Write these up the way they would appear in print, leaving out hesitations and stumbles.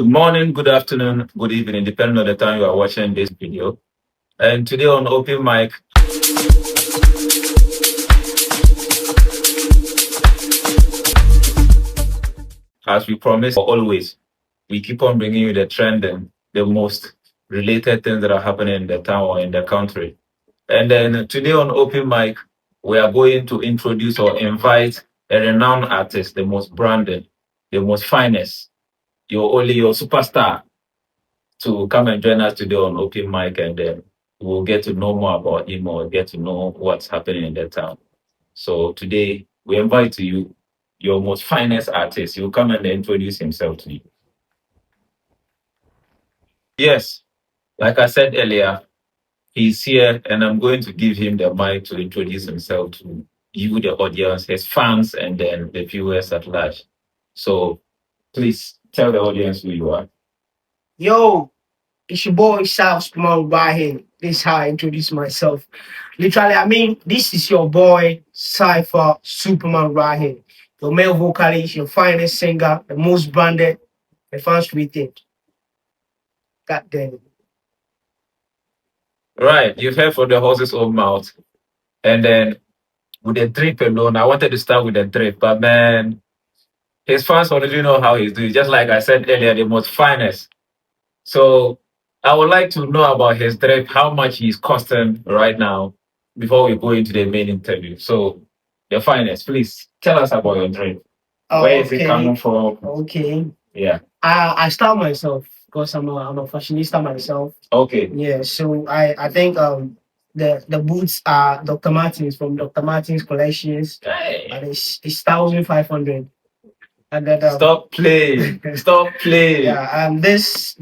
Good morning, good afternoon, good evening, depending on the time you are watching this video. And today on Open Mic, as we promised always, we keep on bringing you the trending, the most related things that are happening in the town or in the country. And then today on Open Mic, we are going to introduce or invite a renowned artist, the most branded, the most finest, your superstar, to come and join us today on Open Mic, and then we'll get to know more about him or get to know what's happening in the town. So today we invite you your most finest artist. He'll come and introduce himself to you. Yes, like I said earlier, he's here and I'm going to give him the mic to introduce himself to you, the audience, his fans, and then the viewers at large. So please tell the audience who you are. Yo, it's your boy Sypha Super Man right here. This is how I introduce myself. Literally, this is your boy Sypha Super Man right here. Your male vocalist, your finest singer, the most branded, the fans rated. God damn it. Right, you've heard from the horse's own mouth. And then with the drip alone, I wanted to start with the drip, but man, his fans already know how he's doing. Just like I said earlier, the most finest. So I would like to know about his drip, how much he's costing right now before we go into the main interview. So the finest, please tell us about your drip. Oh, Where is it okay. coming from? Okay. Yeah. I style myself because I'm a fashionista myself. Okay. Yeah, so I think the boots are Dr. Martens from Dr. Martens collections, Hey. and it's 1,500. And then Stop playing. Stop playing. yeah, this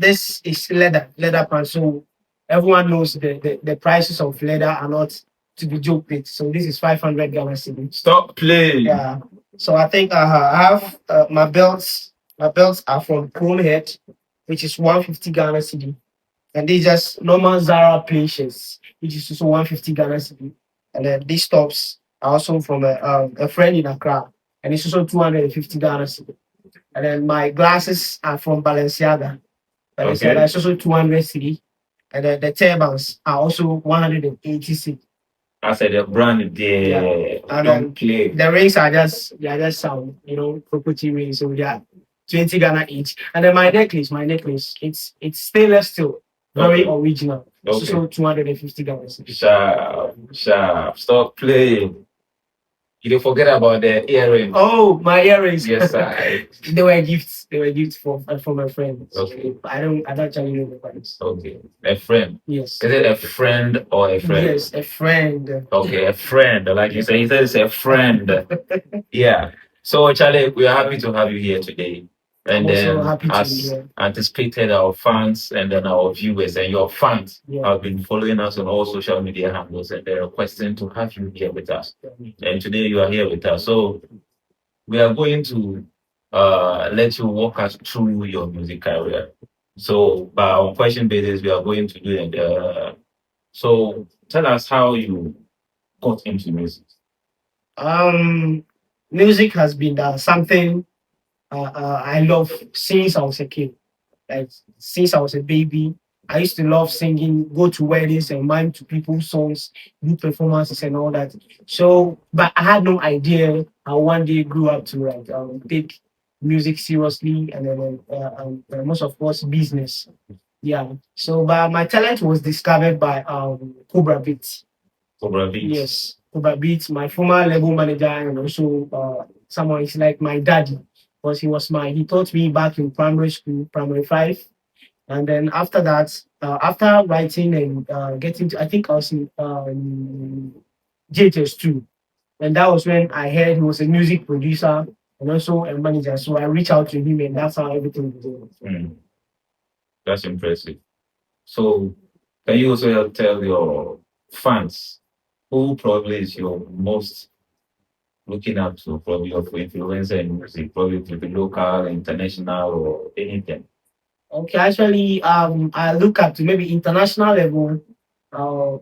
is leather pants. So everyone knows the prices of leather are not to be joked with. So this is 500 Ghana cedi. Stop playing. Yeah. So I think I have my belts. My belts are from Chrome Head, which is 150 Ghana cedi, and these just normal Zara places, which is also 150 Ghana cedi. And then these tops are also from a friend in Accra, and it's also 250 Ghana cedi. And then my glasses are from Balenciaga. Balenciaga Okay. is also 200 cedi. And then the turbans are also 180 cedi. I said the brand there. Yeah. And Don't play. the rings are just some, property rings. So they are 20 Ghana each. And then my necklace, it's stainless steel, very Okay. original. It's Okay. also 250 Ghana cedi. Sharp. Stop playing. You don't forget about the earring. Oh, my earrings. Yes, sir. They were gifts. They were gifts for my friends. Okay. I don't actually know the price. Okay. A friend. Yes. Is it a friend or a friend? Yes, a friend. Okay, a friend. Like you say, he said it's a friend. Yeah. So Charlie, we are happy to have you here today. And I'm also then happy to be as here. anticipated, our fans and then our viewers and your fans Yeah. have been following us on all social media handles and they're requesting to have you here with us. And today you are here with us. So we are going to let you walk us through your music career. So by on question basis, we are going to do it. So tell us how you got into music. Music has been something I love since I was a kid. Like since I was a baby, I used to love singing, go to weddings and mime to people's songs, do performances and all that. So, but I had no idea how one day grew up to like take music seriously, and then most of course business. Yeah. So, but my talent was discovered by Cobra Beats. Cobra Beats. Yes, Cobra Beats, my former label manager, and also someone is like my daddy, because he taught me back in primary school, primary five. And then after that, after writing and getting to, I think I was in JHS2. And that was when I heard he was a music producer and also a manager. So I reached out to him, and that's how everything began. That's impressive. So can you also tell your fans who probably is your most looking up to, probably your influencer in music, probably to be local, international, or anything? Okay, actually, I look up to maybe international level.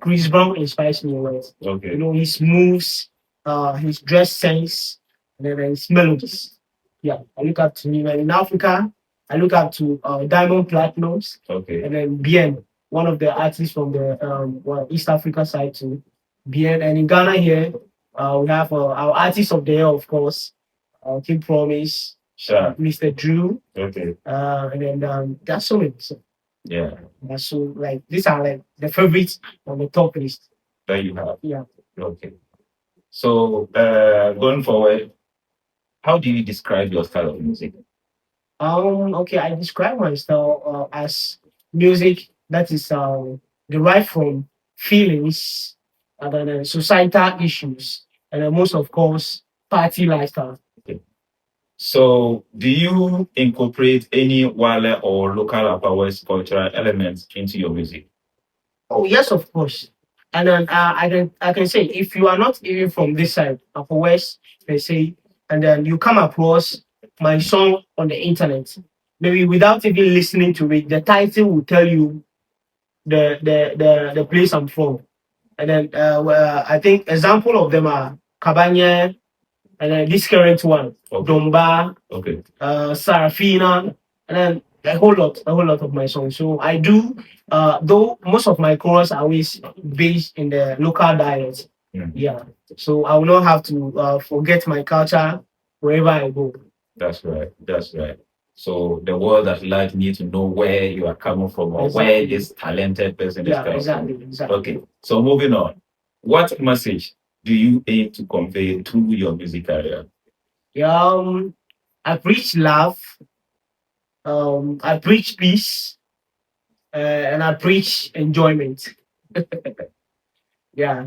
Chris Brown inspires me a lot. Okay. His moves, his dress sense, and then his melodies. Yeah, I look up to him. And in Africa, I look up to Diamond Platinums, Okay. and then Bien, one of the artists from the East Africa side too. Bien, and in Ghana here, we have our artist of the year, of course, King Promise, Sure. Mr. Drew, Okay. and then that's so many. So, Yeah. so like these are like the favorites on the top list. That you have. Yeah. Okay. So going forward, how do you describe your style of music? Okay, I describe my style as music that is derived from feelings and then societal issues, and then most of course party lifestyle. Okay. So, do you incorporate any Wale or local Upper West cultural elements into your music? Oh yes, of course. And then I can say if you are not even from this side, Upper West, they say, and then you come across my song on the internet, maybe without even listening to it, the title will tell you the place I'm from. And then I think example of them are Cabanya, and then this current one, Okay. Domba, Okay. Sarafina, and then a whole lot of my songs. So I do, though most of my chorus are always based in the local dialect. Mhm. Yeah. So I will not have to forget my culture wherever I go. That's right. That's right. So the world at large needs to know where you are coming from or where Exactly. this talented person is Yeah, coming from. exactly. Okay. So moving on. What message do you aim to convey through your music career? Yeah, I preach love, I preach peace, and I preach enjoyment. Yeah,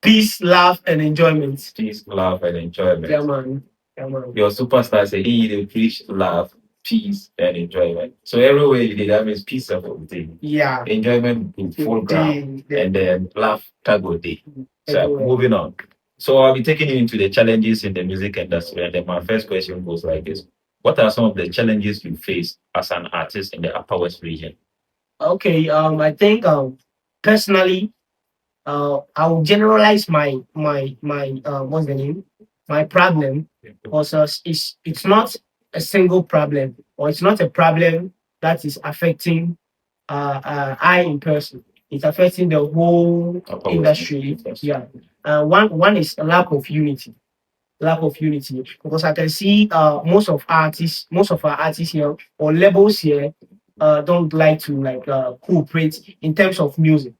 peace, love, and enjoyment. Peace, love, and enjoyment. Yeah, man. Yeah, man. Your superstar said he they preach love, peace, and enjoyment. So everywhere you did, that means peace of everything. Yeah. Enjoyment in full ground, Day. and then love tago day. So Everywhere. moving on. So I'll be taking you into the challenges in the music industry, and then my first question goes like this: what are some of the challenges you face as an artist in the Upper West region? Okay. I think personally, I will generalize my what's the name? My problem. Also, it's not a single problem, or it's not a problem that is affecting I in person. It's affecting the whole Upper West industry. industry. Yeah. One is a lack of unity. Because I can see most of our artists here or labels here don't like to like cooperate in terms of music.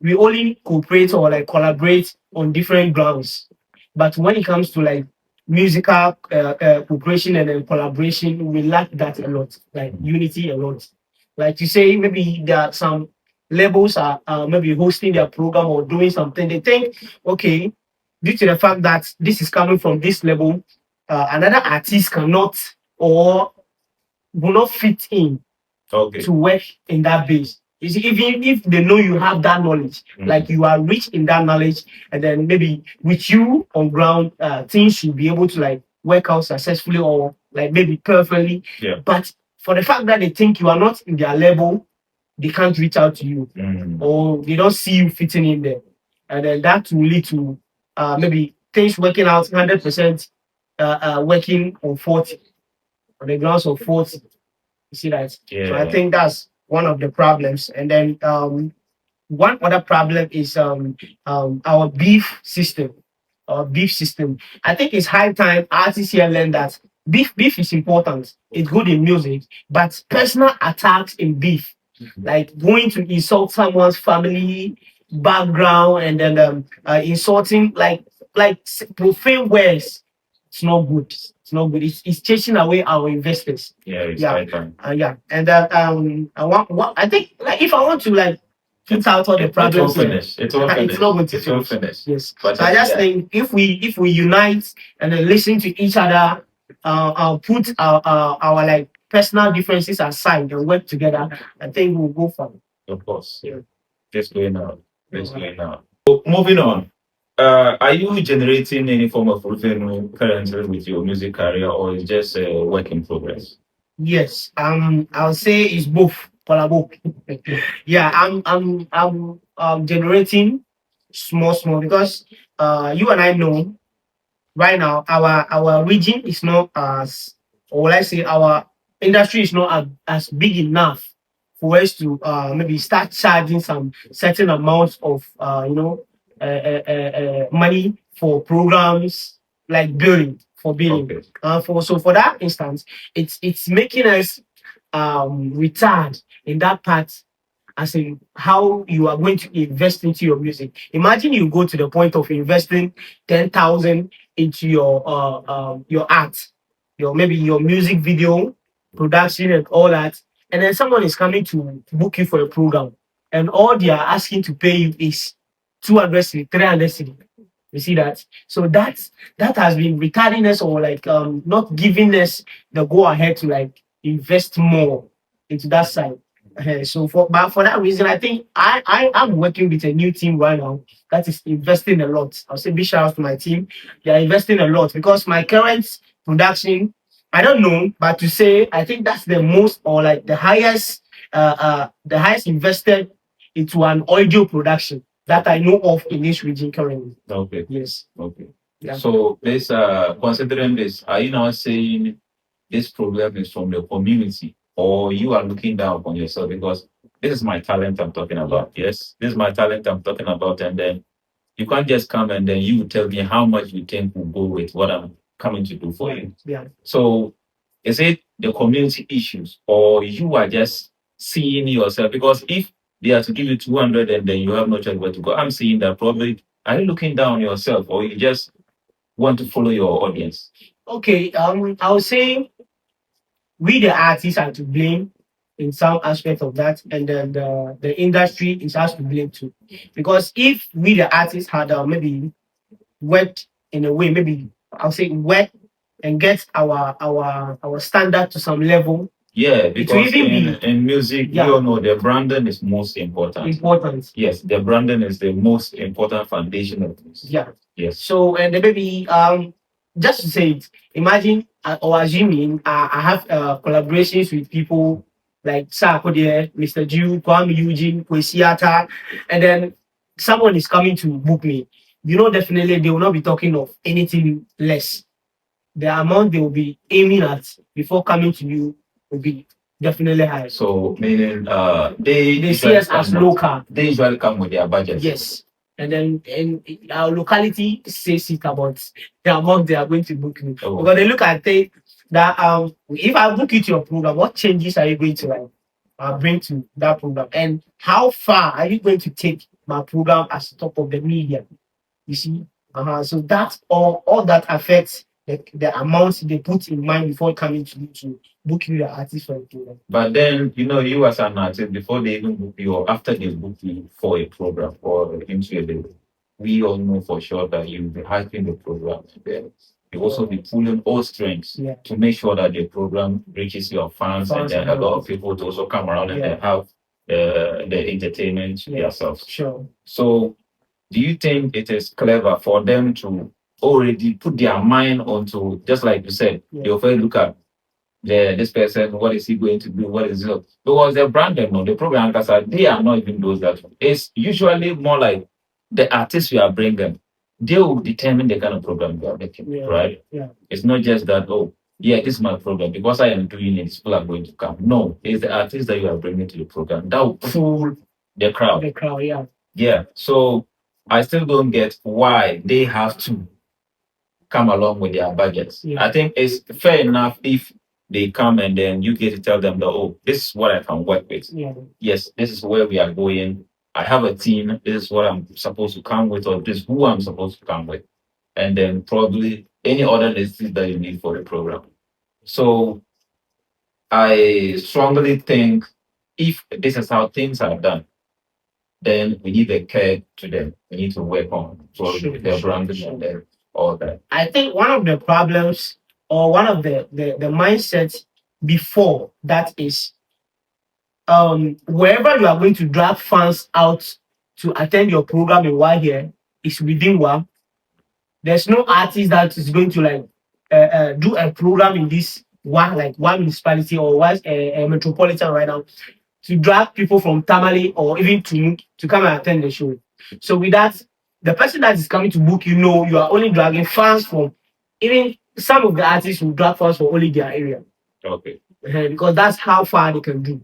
We only cooperate or like collaborate on different grounds, but when it comes to like musical cooperation and then collaboration, we lack that a lot, like unity a lot. Like you say, maybe there are some labels are maybe hosting their program or doing something. They think, okay, due to the fact that this is coming from this level, another artist cannot or will not fit in Okay. to work in that base. You see, even if they know you have that knowledge, like you are rich in that knowledge, and then maybe with you on ground, things should be able to like work out successfully or like maybe perfectly. Yeah. But for the fact that they think you are not in their level, they can't reach out to you or they don't see you fitting in there. And then that will lead to maybe things working out 100%, working on 40, on the grounds of 40. You see that? So I Yeah. think that's one of the problems. And then one other problem is our beef system. Our beef system. I think it's high time artists here learn that beef is important. It's good in music, but personal attacks in beef, like going to insult someone's family background and then insulting like profane words, it's not good. It's not good. It's chasing away our investors. Yeah, it's Yeah. high time. Yeah. And I think like if I want to like put out all the It won't problems here, finish. It won't finish. it's not going to It won't finish. finish. Yes. But So I just yeah. think if we unite and then listen to each other, put our like personal differences aside and work together, I think we'll go far. Of course. Yeah. Just going out. Just going out. So moving on. Are you generating any form of revenue currently with your music career, or is just a work in progress? Yes, I'll say it's both. Collabo. Yeah, I'm generating small because you and I know right now our region is not as, or will I say our industry is not as big enough for us to maybe start charging some certain amounts of money for programs like billing for billing. Okay. For that instance, it's making us retard in that part, as in how you are going to invest into your music. Imagine you go to the point of investing 10,000 into your art, your maybe your music video production and all that, and then someone is coming to book you for a program, and all they are asking to pay you is 200 cedi, 300 cedi. You see that? So that has been retarding us, or like not giving us the go ahead to like invest more into that side. So for that reason, I think I'm working with a new team right now that is investing a lot. I'll say big shout out to my team. They are investing a lot because my current production, I don't know, but to say I think that's the most, or like the highest invested into an audio production that I know of in this region currently. Okay. Yes. Okay. Yeah. So this considering this, are you now saying this problem is from the community, or you are looking down upon yourself? Because this is my talent I'm talking about. Yes, this is my talent I'm talking about, and then you can't just come and then you tell me how much you think will go with what I'm coming to do for you. Yeah. So is it the community issues, or you are just seeing yourself? Because if they are to give you 200 and then you have no choice but to go, I'm seeing that probably are you looking down on yourself, or you just want to follow your audience? Okay. I would say we the artists are to blame in some aspect of that, and then the industry is us to blame too. Because if we the artists had maybe worked in a way, maybe I'll say work and get our standard to some level. Yeah, It will because even in music, Yeah. you all know the branding is most important. Important. Yes, the branding is the most important foundation of this. Yeah. Yes. So and then maybe just to say it, imagine or assuming I have collaborations with people like Sarkodie, Mr. Jew, Kwame Eugene, Kwesiata, and then someone is coming to book me. Definitely they will not be talking of anything less. The amount they will be aiming at before coming to you will be definitely high. So meaning They see us as local. They usually come with their budget. Yes. And then our locality says it about the amount they are going to book me. Oh. Because they look at it that if I book you to your program, what changes are you going to like bring to that program? And how far are you going to take my program as top of the media? You see? So that's all that affects the amounts they put in mind before coming to you to book you the artist for a program. But then, you as an artist, before they even book you or after they book you for a program or into a label, we all know for sure that you'll be hyping the program. And then you also be pulling all strengths to make sure that the program reaches your fans, and then a lot of people to also come around and then have the entertainment themselves. Sure. So do you think it is clever for them to already put their mind onto, just like you said, they'll first look at this person, what is he going to do? What is it? Because the branding or the program anchors they are not even those that it's usually more like the artists you are bringing, they will determine the kind of program you are making, right? Yeah. It's not just that, oh, yeah, this is my program. Because I am doing it, people are going to come. No, it's the artists that you are bringing to the program that will pull the crowd. The crowd, yeah. Yeah. So I still don't get why they have to come along with their budgets. Yeah. I think it's fair enough if they come and then you get to tell them that, oh, this is what I can work with. Yeah. Yes, this is where we are going. I have a team. This is what I'm supposed to come with, or this is who I'm supposed to come with. And then probably any other necessities that you need for the program. So I strongly think if this is how things are done, then we need a care to them. We need to work on their branding and then all that. I think one of the problems or one of the mindsets before that is wherever you are going to drag fans out to attend your program in one here is within one. There's no artist that is going to like do a program in this one municipality or one metropolitan right now to drag people from Tamale or even to come and attend the show. So with that, the person that is coming to book, you are only dragging fans from, even some of the artists will drag fans from only their area. Okay. because that's how far they can do.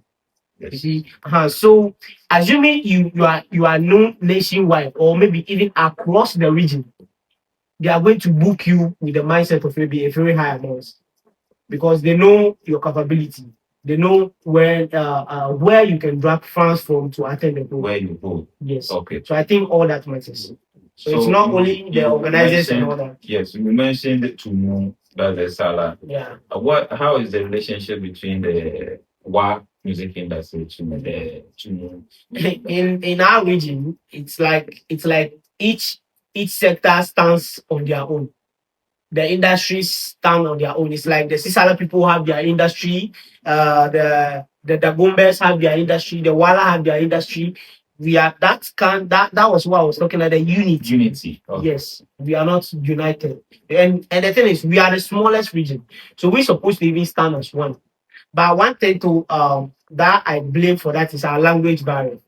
You see, so assuming you are known nationwide or maybe even across the region, they are going to book you with the mindset of maybe a very high amount because they know your capability. They know where you can drag fans from to attend the program. Where you go. Yes. Okay. So I think all that matters. So it's So not only the you organizers and all mentioned, that. yes, you mentioned Tumu, that's the Salah. Yeah. How is the relationship between the Wa music industry to the Tumu? In our region, it's like each sector stands on their own. The industries stand on their own. It's like the Sisala people have their industry, the Dagombes have their industry, the Wala have their industry. We are that was what I was talking about, the unity. Unity. Okay. Yes, we are not united. And the thing is, we are the smallest region. So we're supposed to even stand as one. But one thing to that I blame for that is our language barrier.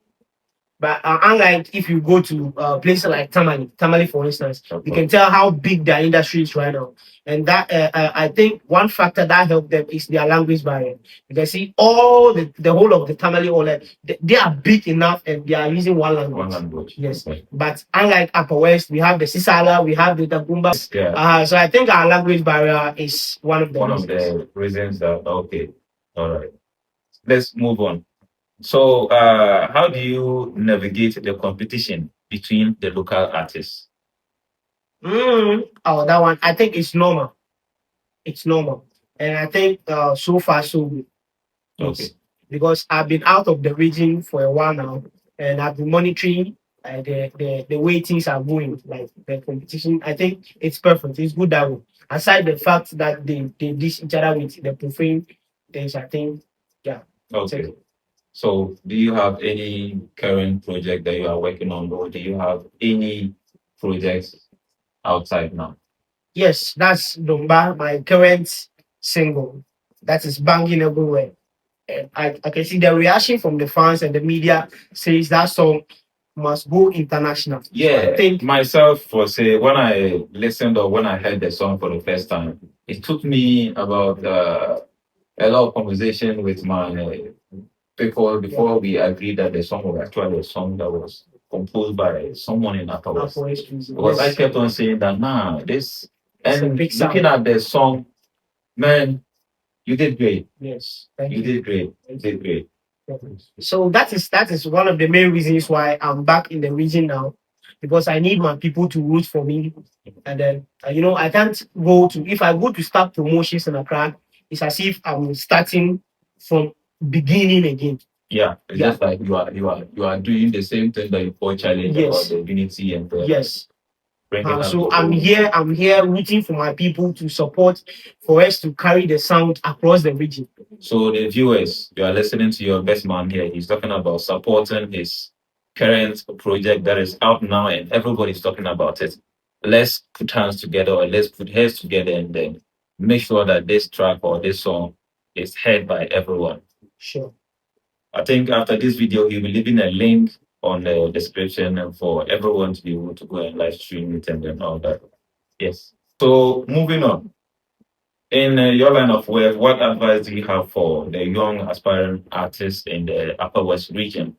But unlike if you go to places like Tamale, for instance, you can tell how big their industry is right now. And that I think one factor that helped them is their language barrier. You can see all the whole of the Tamale, all that they are big enough and they are using one language. One language. Yes. Okay. But unlike Upper West, we have the Sisala, we have the Dagumba. Yeah. So I think our language barrier is one of the reasons that okay. All right. Let's move on. So, how do you navigate the competition between the local artists? Oh, that one. I think it's normal. It's normal. And I think so far so good. Yes. Okay. Because I've been out of the region for a while now and I've been monitoring the way things are going, like the competition. I think it's perfect. It's good that way. Aside the fact that they dish each other with the profane things, I think, yeah. Okay. So, do you have any current project that you are working on, or do you have any projects outside now? Yes, that's Domba, my current single. That is banging everywhere. And I can see the reaction from the fans and the media says that song must go international. Yeah, So I think myself for say when I listened or when I heard the song for the first time, it took me about a lot of conversation with my people before we agreed that the song was actually a song that was composed by someone in Upper West. Because I kept on saying that this It's a and big looking sound. at the song, man, you did great. Yes, thank You you. did great. You did great. So that is one of the main reasons why I'm back in the region now, because I need my people to root for me. And then I can't go to if I go to start promotions in Accra, it's as if I'm starting from beginning again. Yeah, it's Yeah. just like you are doing the same thing that you call challenge about Yes. the unity and Yes. bringing up So the I'm whole- here. I'm here rooting for my people to support, for us to carry the sound across the region. So the viewers, you are listening to your best man here. He's talking about supporting his current project that is out now, and everybody's talking about it. Let's put hands together, or let's put heads together, and then make sure that this track or this song is heard by everyone. Sure. I think after this video, he'll be leaving a link on the description and for everyone to be able to go and live stream it and then all that. Yes. So moving on. In your line of work, what advice do you have for the young aspiring artists in the Upper West region?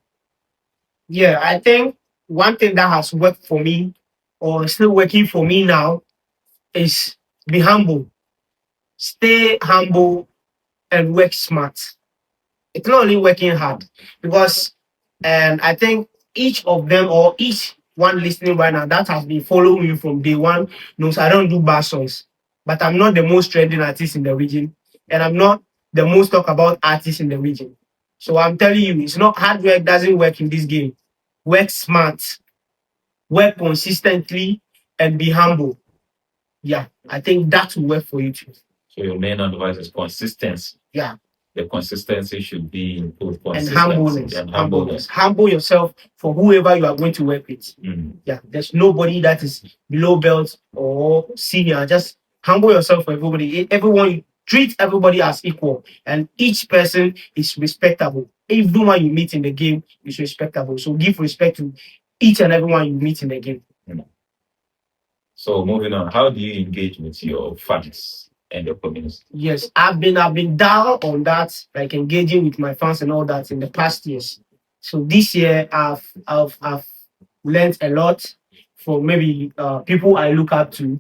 Yeah, I think one thing that has worked for me or is still working for me now is be humble. Stay humble and work smart. It's not only working hard because I think each of them or each one listening right now that has been following me from day one knows I don't do bad songs. But I'm not the most trending artist in the region, and I'm not the most talk about artist in the region. So I'm telling you, it's not hard work doesn't work in this game. Work smart, work consistently, and be humble. Yeah, I think that will work for you too. So your main advice is consistency. Yeah. The consistency should be in both And consistency humbleness. and humbleness. Humble yourself for whoever you are going to work with. Yeah, there's nobody that is below belt or senior. Just humble yourself for everybody. Everyone, treat everybody as equal, and each person is respectable. Everyone you meet in the game is respectable. So give respect to each and everyone you meet in the game. So moving on, how do you engage with your fans? and the community. Yes, I've been down on that, like engaging with my fans and all that in the past years. So this year I've learned a lot from maybe people I look up to,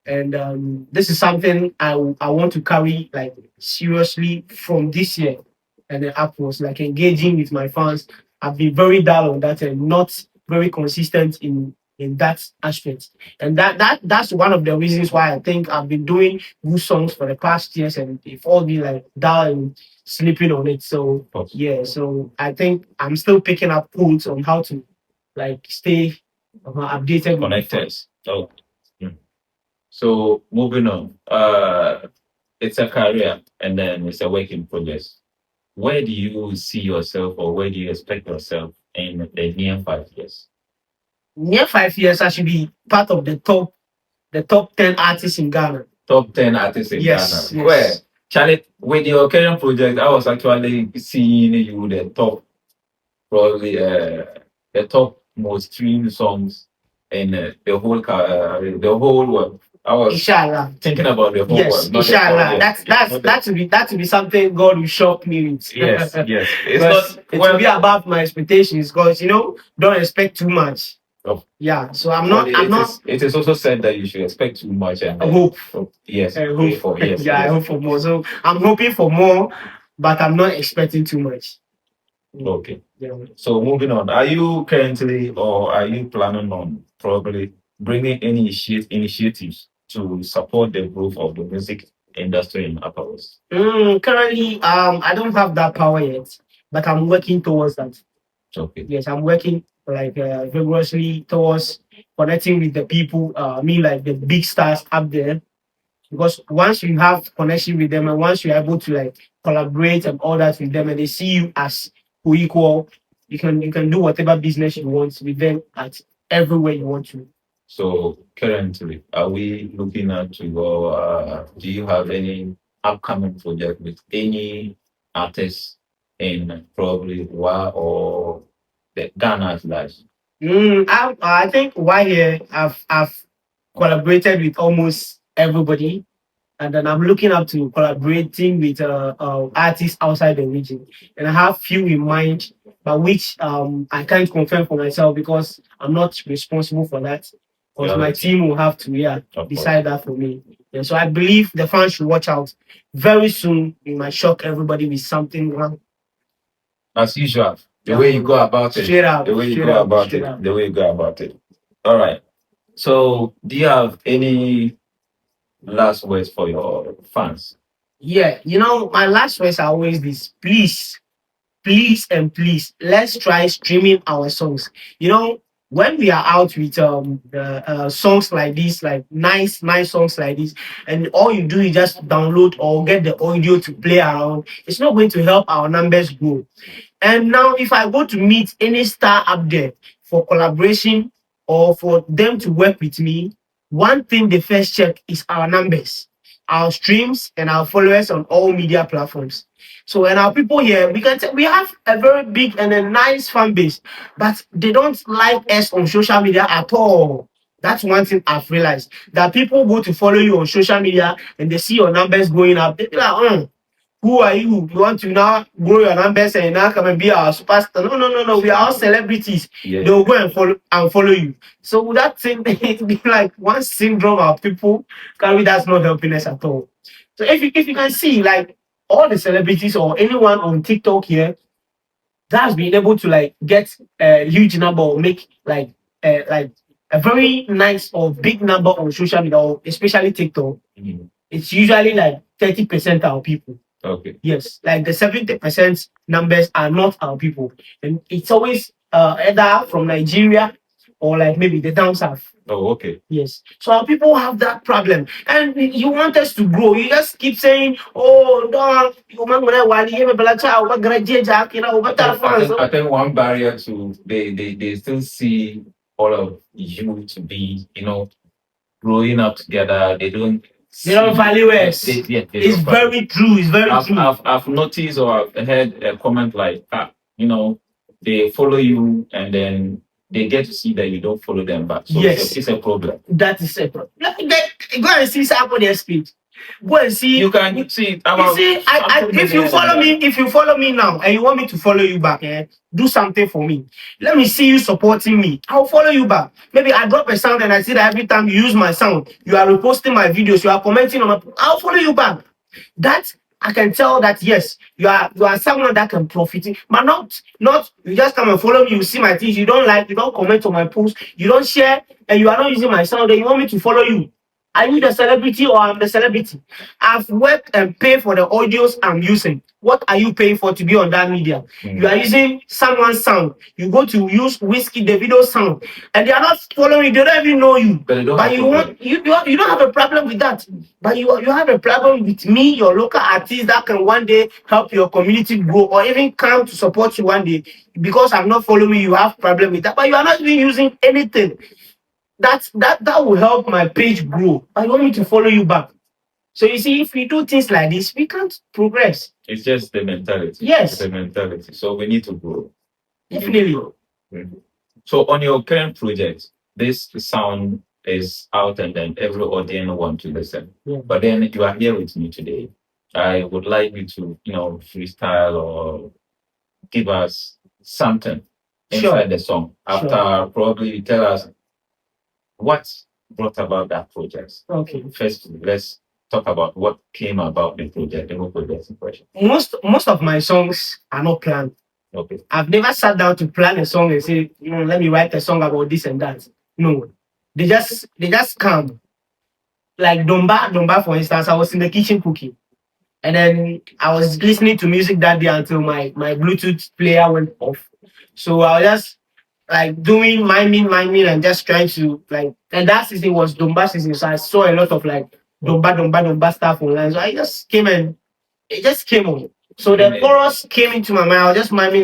and this is something I want to carry like seriously from this year and then upwards, like engaging with my fans. I've been very down on that and not very consistent in that aspect, and that's one of the reasons why I think I've been doing good songs for the past years, and they've all been like down and sleeping on it. So yeah, so I think I'm still picking up codes on how to like stay updated, connected. Oh. Mm. So moving on. It's a career and then it's a work in progress. Where do you see yourself or where do you expect yourself in the near 5 years? Near 5 years, I should be part of the top 10 artists in Ghana. Top 10 artists in Yes, Ghana. yes. Where? Charlie, with your current project, I was actually seeing you the top, probably the top most streamed songs in the whole world. I was Inshallah. thinking about the whole Yes, world. Not the inshallah. part, yes. That would be something God will shock me with. Yes, yes. It's Because not it will be above my expectations. Because don't expect too much. Oh. Yeah. So It is also said that you should expect too much and I hope. Yes, I pray hope. for yes. Yeah, I yes. hope for more. So I'm hoping for more, but I'm not expecting too much. Okay. Yeah. So moving on, are you currently or are you planning on probably bringing any initiatives to support the growth of the music industry in Upper West? Currently, I don't have that power yet, but I'm working towards that. Okay. Yes, I'm working like vigorously towards connecting with the people. Like the big stars up there, because once you have connection with them and once you're able to like collaborate and all that with them, and they see you as co-equal, you can do whatever business you want with them at everywhere you want to. So currently, are we looking at your? Do you have any upcoming project with any artists in probably WA or the Ghana at large? I think why here I've collaborated with almost everybody, and then I'm looking up to collaborating with artists outside the region. And I have few in mind, but which I can't confirm for myself because I'm not responsible for that. Because my team will have to decide that for me. And so I believe the fans should watch out. Very soon, we might shock everybody with something. As usual, the way you go about it, Straight up, the way you straight go up, about straight it, up. the way you go about it. All right. So, do you have any last words for your fans? Yeah, my last words are always this. Please and please, let's try streaming our songs. When we are out with the songs like this, like nice songs like this, and all you do is just download or get the audio to play around, it's not going to help our numbers grow. And now, if I go to meet any star up there for collaboration or for them to work with me, one thing they first check is our numbers, our streams, and our followers on all media platforms. So, and our people here, we have a very big and a nice fan base, but they don't like us on social media at all. That's one thing I've realized, that people go to follow you on social media and they see your numbers going up. They be like, who are you? You want to now grow your numbers and now come and be our superstar? No, no, no, no. We are all celebrities. Yeah. They will go and follow you. So that thing, it be like one syndrome of people carry, that's not helping us at all. So if you can see, like all the celebrities or anyone on TikTok here that's been able to like get a huge number or make like a very nice or big number on social media, or especially TikTok, it's usually like 30% our people. Okay. Yes, like the 70% numbers are not our people, and it's always either from Nigeria or like maybe the down south. Oh, okay. Yes. So our people have that problem. And you want us to grow. You just keep saying, oh, no, I think one barrier to they still see all of you to be, growing up together. They don't value us. It's very true. It's very true. I've noticed or I've heard a comment like, they follow you and then they get to see that you don't follow them back. So Yes. it's a problem. That is a problem. Go and see somebody else speak. Go and see. You can see. You see, if you follow me now, and you want me to follow you back, do something for me. Let me see you supporting me. I'll follow you back. Maybe I drop a sound and I see that every time you use my sound, you are reposting my videos, you are commenting on my. I'll follow you back. That I can tell that yes, you are someone that can profit, but not you just come and follow me. You see my things, you don't like, you don't comment on my posts, you don't share, and you are not using my sound. And you want me to follow you? Are you the celebrity or I'm the celebrity? I've worked and paid for the audios I'm using. What are you paying for to be on that media? You are using someone's sound. You go to use Whiskey Davido's sound, and they are not following you. They don't even know you. But you don't have a problem with that. But you have a problem with me, your local artist that can one day help your community grow or even come to support you one day. Because I'm not following you, you have problem with that. But you are not even using anything that will help my page grow. I want me to follow you back. So you see, if we do things like this, we can't progress. It's just the mentality. Yes. It's the mentality. So we need to grow. Definitely. So on your current project, this sound is out and then every audience want to listen. Yeah. But then you are here with me today. I would like you to, freestyle or give us something inside the song. After probably you tell us what brought about that project. Okay. First, let's talk about what came about the project, the whole project impression. Most of my songs are not planned. Okay. I've never sat down to plan a song and say, let me write a song about this and that. No. They just come. Like Domba, for instance, I was in the kitchen cooking. And then I was listening to music that day until my Bluetooth player went off. So I was just like doing miming, and just trying to and that season was Domba season. So I saw a lot of like Domba stuff online. So I just came and it just came on. So the chorus came into my mind. I was just miming.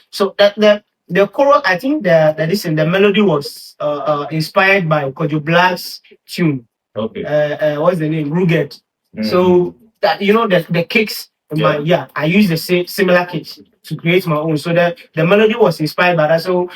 So the chorus, I think the melody was inspired by Kojo Black's tune. Okay. What's the name? Rugged. So that the kicks. I used the similar kicks to create my own. So the melody was inspired by that. So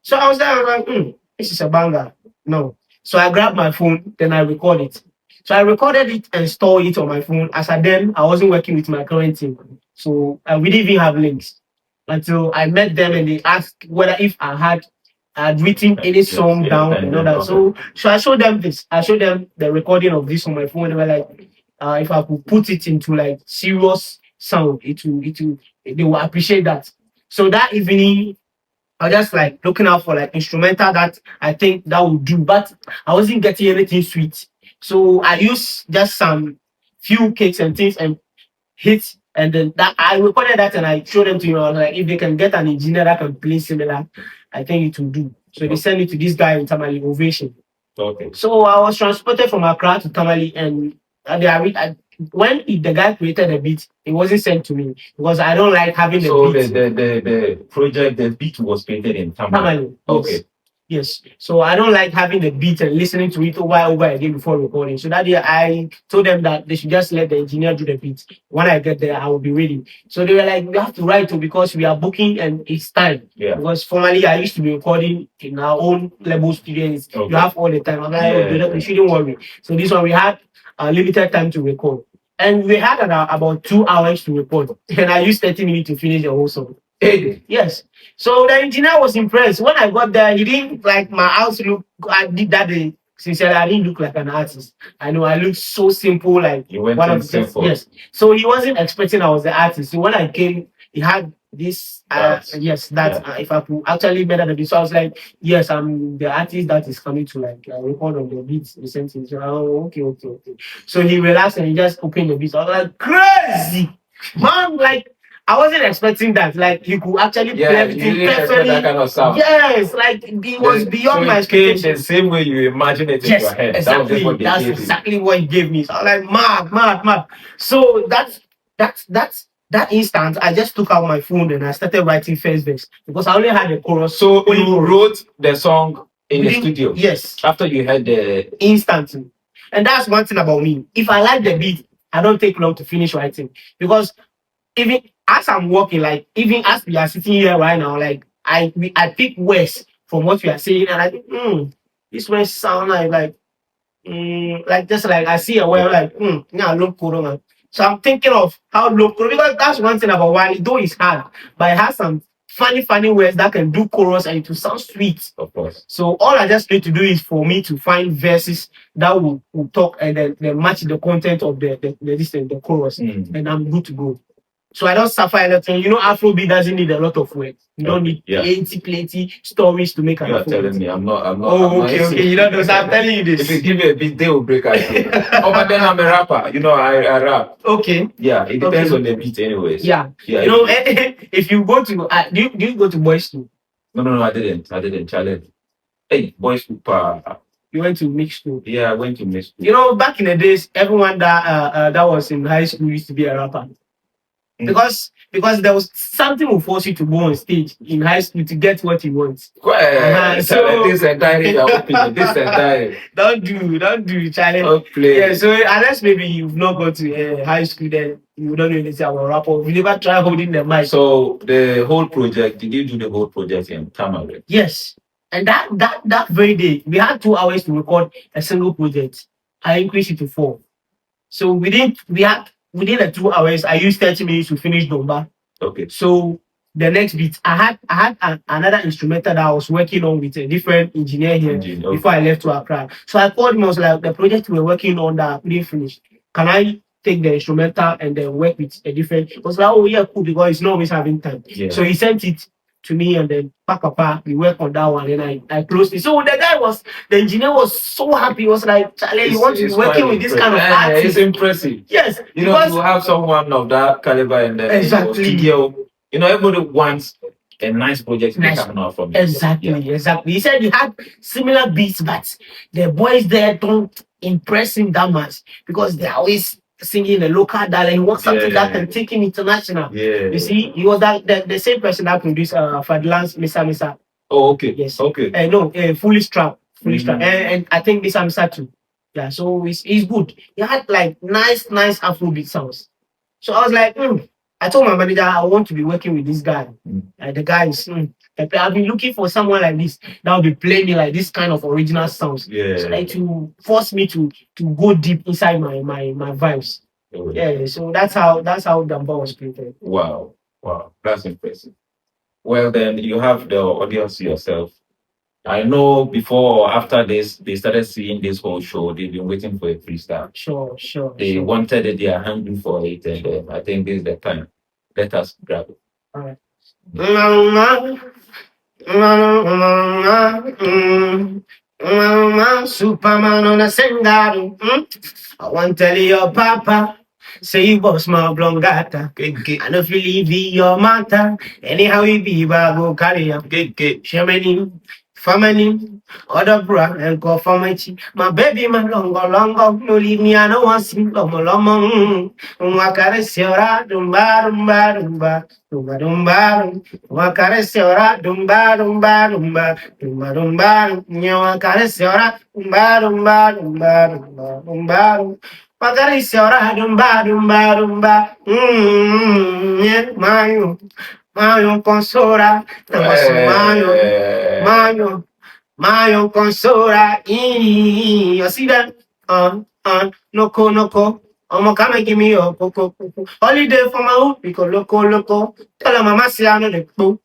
so I was there. I was like, this is a banger. No. So I grabbed my phone, then I recorded it. So I recorded it and stored it on my phone. As I wasn't working with my current team, so we didn't even have links until I met them and they asked whether if I had written any song down and all that. So I showed them this. I showed them the recording of this on my phone. They were like, if I could put it into like serious sound, they will appreciate that. So that evening, I was just like looking out for like instrumental that I think that would do, but I wasn't getting anything sweet. So I used just some few kicks and things and hits, and then that I recorded that and I showed them to you. I was like, if they can get an engineer that can play similar, I think it will do. So they sent it to this guy in Tamale Ovation. Okay. So I was transported from Accra to Tamale, and when the guy created the beat, it wasn't sent to me because I don't like having the beat. So the project, the beat was created in Tamale. Okay. Yes. So I don't like having the beat and listening to it over again before recording. So that day I told them that they should just let the engineer do the beat. When I get there, I will be ready. So they were like, we have to write it because we are booking and it's time. Yeah. Because formerly I used to be recording in our own label studios. Okay. You have all the time. I'm like, you shouldn't worry. So this one we had a limited time to record. And we had about 2 hours to record. And I used 30 minutes to finish the whole song. Yes. So the engineer was impressed. When I got there, he didn't like my outlook. I did that day. Sincerely, I didn't look like an artist. I know I looked so simple, like you went one of the yes. So he wasn't expecting I was the artist. So when I came, he had this if I could actually better the beat. So I was like, yes, I'm the artist that is coming to like record on the beats recently. So okay. So he relaxed and he just opened the beats. I was like, crazy man, like I wasn't expecting that. Like you could actually play everything perfectly. That kind of sound. Yes, like it was beyond my expectations. The same way you imagine it in your head. Exactly. That's exactly what he gave me. So I was like, mad. So that instant, I just took out my phone and I started writing first verse because I only had a chorus. So you wrote the song in the studio? Yes. After you had the instant. And that's one thing about me. If I like the beat, I don't take long to finish writing because even as I'm walking, like even as we are sitting here right now, like I pick words from what we are saying, and I think, this words sound like like just like I see a way like yeah, look cool, man. So I'm thinking of how low because that's one thing about Wally, though it's hard, but it has some funny words that can do chorus and it will sound sweet. Of course. So all I just need to do is for me to find verses that will talk and then match the content of the chorus, and I'm good to go. So I don't suffer anything. You know, Afrobeat doesn't need a lot of work. You don't need plenty stories to make an You are Afrobeat. telling me I'm not. Oh, okay. You don't know. So I'm telling you this. If you give me a beat, they will break out. Oh, but then I'm a rapper. You know, I rap. Okay. Yeah, it depends on the beat, anyways. Yeah. You know, if you go to do you go to boys school? No, I didn't. Challenge. Hey, boys school. You went to mixed school. Yeah, I went to mixed school. You know, back in the days, everyone that was in high school used to be a rapper. Because there was something will force you to go on stage in high school to get what you want. So this entire don't do challenge. Okay. Yeah, so unless maybe you've not gone to high school, then you don't know anything about rap or you never try holding the mic. So the whole project, did you do the whole project in Tamale? Yes. And that very day, we had 2 hours to record a single project. I increased it to 4. So within the 2 hours, I used 30 minutes to finish Domba. Okay. So the next beat, I had another instrumental that I was working on with a different engineer here before I left to Accra. So I called him. I was like, the project we were working on that we didn't finish. Can I take the instrumental and then work with a different? I was like, oh yeah, cool, because he's not always having time. Yeah. So he sent it to me and then we worked on that one and I closed it. So the engineer was so happy. He was like, Charlie, you want to be working with this kind of artist? It's impressive. Yes. You know, to have someone of that caliber in the studio, you know, everybody wants a nice project to come out from it. Exactly. He said he had similar beats, but the boys there don't impress him that much because they're always singing a local dialect. He wants something that can take him international. Yeah. You see, he was the same person that produced Fadlan's Misa. Oh, okay. Yes. Okay. No, Fully Strapped. And I think Misa Misa too. Yeah, so he's good. He had like nice Afrobeat sounds. So I was like, I told my manager I want to be working with this guy. The guy is I've been looking for someone like this that will be playing me like this kind of original sounds. Yeah. So like to force me to go deep inside my vibes. Oh, yeah. So that's how Damba was created. Wow, that's impressive. Well, then you have the audience yourself. I know before or after this, they started seeing this whole show. They've been waiting for a freestyle. Sure. They wanted it, they are hungry for it, and I think this is the time. Let us grab it. All right. Superman on a sengaro. I want to tell your papa. Say you boss my blongata. I know if you leave your matter. Anyhow you be, go carry up. Shamani, family, other bra and go for my baby, my longo. No leave me, I don't want to sing lomo. Wakaresiora, dumba. Wakaresiora, dumba. Wakaresiora, dumba. Wakaresiora, dumba. Mayo consora, Mayo consora. You see that? Noko. Come and give me your coco. Holiday for my hoop, because loco. Tell her mama say I know the boo.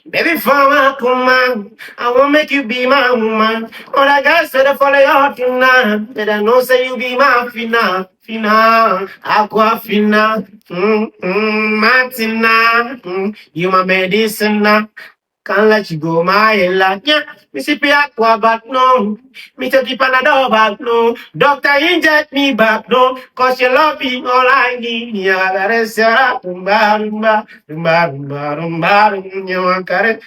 Baby, for my command, I won't make you be my woman. All the guys said I follow your tonight. But I know say you be my fina, aqua fina, Martina, you my medicine. Can't let you go, my ella. Yeah, me see aqua back no. Me take the Panadol back no. Doctor inject me back no. Cause you love me all I need. Yeah, that is rumba. You want carry.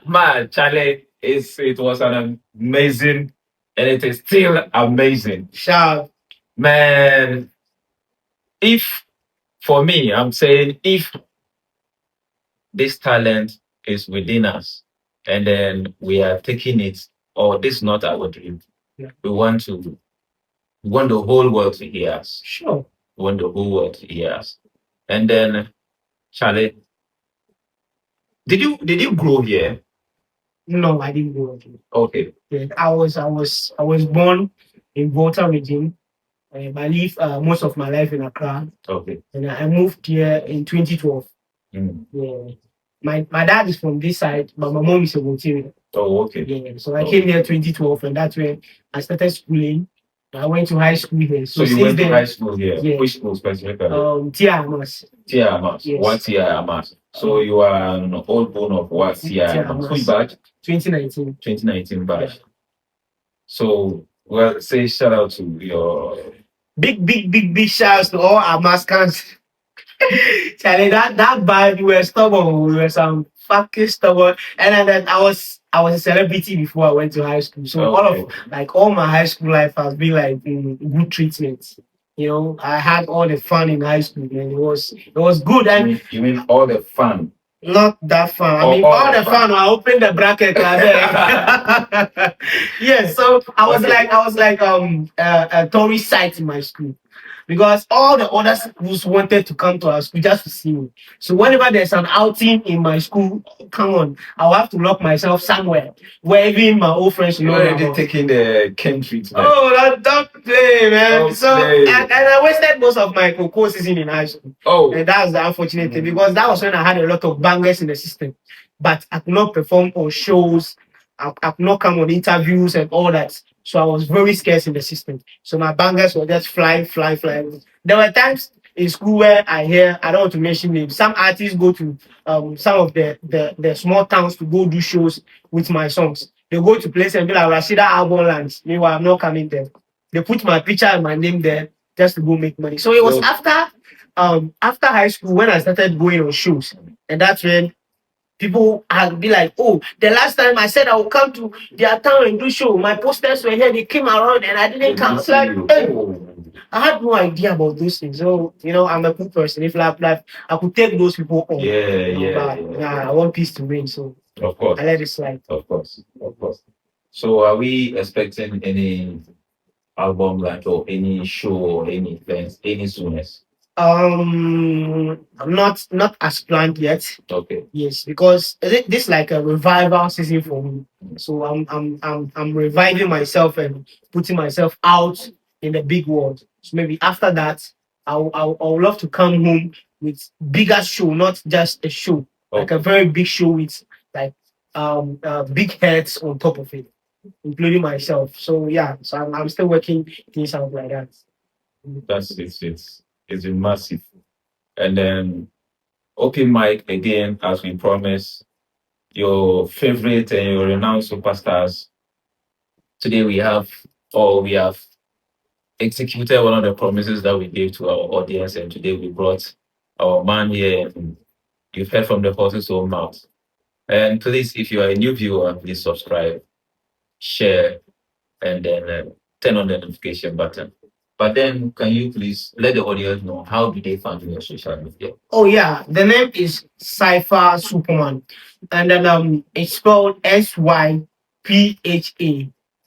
Mad, Charlie. It was an amazing, and it is still amazing. Sure. Man, if for me, I'm saying if this talent is within us, and then we are taking it, or this is not our dream. Yeah. We want the whole world to hear us. Sure. won the whole world. Yes. And then, Charlie, did you grow here? No, I didn't grow up here. Okay. Yeah, I was born in Volta region. I lived most of my life in Accra, Okay. and I moved here in 2012. Mm. Yeah. My dad is from this side, but my mom is a Voltarian. Oh, okay. Yeah. So I came here 2012, and that's when I started schooling. I went to high school here. So you since went to then, high school here? yeah. Which school specifically? Tia Amos. Tia Amas. Yes. What Tia Amas? So you are an old bone of what Tia Tia Amas? Amas. Which batch? 2019. 2019 batch. Yeah. So, well, say shout out to your Big shouts to all our maskers. Charlie, that bad, we were stubborn. We were some fucking stubborn. And then I was a celebrity before I went to high school. So all my high school life has been like good treatment. I had all the fun in high school, and it was good. And you mean all the fun? Not that fun. I mean, all the fun. I opened the bracket. Yes, so I was like a tourist site in my school, because all the other schools wanted to come to our school just to see me. So whenever there's an outing in my school, come on, I'll have to lock myself somewhere where even my old friends You know already about. taking the country to Oh, don't play, man. Don't So play. and I wasted most of my cocoa season in high school. Oh, And that's the unfortunate thing, because that was when I had a lot of bangers in the system. But I could not perform on shows, I could not come on interviews and all that. So I was very scarce in the system. So my bangers were just flying, flying, flying. There were times in school where I don't want to mention names, some artists go to some of the small towns to go do shows with my songs. They go to places and be like, Rashida album lands. Meanwhile, I'm not coming there. They put my picture and my name there just to go make money. So it was after high school when I started going on shows, and that's when people had be like, "Oh, the last time I said I would come to their town and do show, my posters were here. They came around and I didn't come." It's like, hey, I had no idea about those things. So I'm a good person. If like I could take those people on. But I want peace to reign. So of course, I let it slide. of course. So are we expecting any album like or any show or any events any soonest? Not as planned yet. Okay. Yes, because this is like a revival season for me. So I'm reviving myself and putting myself out in the big world. So maybe after that, I would love to come home with bigger show, not just a show, like a very big show with like big heads on top of it, including myself. So yeah, so I'm still working things out like that. That's it's been massive. And then open mic again, as we promised, your favorite and your renowned superstars. Today we have executed one of the promises that we gave to our audience, and today we brought our man here. And you've heard from the horse's own mouth. And please, if you are a new viewer, please subscribe, share, and then turn on the notification button. But then, can you please let the audience know how do they find you on social media? Oh yeah, the name is Sypha Superman, and then it's spelled Sypha,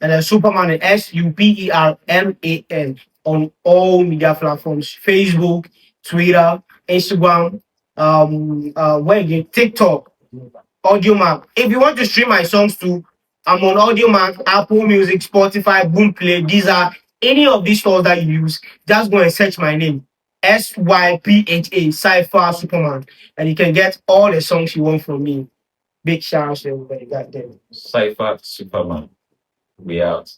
and then Superman is Superman on all media platforms: Facebook, Twitter, Instagram, where again, TikTok, Audiomack. If you want to stream my songs too, I'm on Audiomack, Apple Music, Spotify, Boomplay. These are any of these stores that you use. Just go and search my name, Sypha, Sypha Superman, and you can get all the songs you want from me. Big shout out to everybody. Goddamn. Sypha Superman. We out.